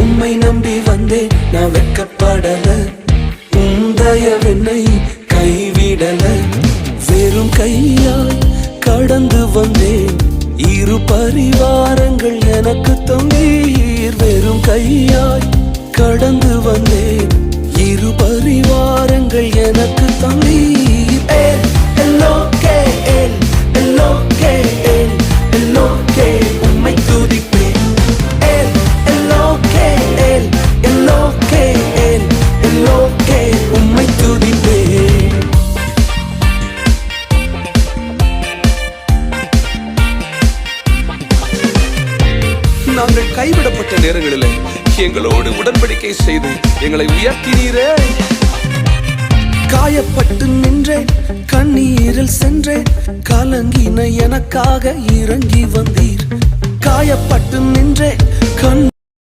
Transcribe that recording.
உம்மை நம்பி வந்தேன் நான் வெட்கப்படல, உந்தயவென்னை கைவிடல. வெறும் கையாய் கடந்து வந்தேன், இரு பரிவாரங்கள் எனக்கு தந்தீர். வெறும் கையாய் கடந்து வந்தேன், இரு பரிவாரங்கள் எனக்கு தந்தீர். உம்மை துதிப்பேன். உம்மை துதிப்பேன். நாங்கள் கைவிடப்பட்ட நேரங்களில் எங்களோடு உடன்படிக்கை செய்து எங்களை உயர்த்தினீரே. காயப்பட்டு நின்றேன், கண்ணீரில் சென்றேன், கலங்கின எனக்காக இறங்கி வந்தீர். காயப்பட்டு நின்றேன்,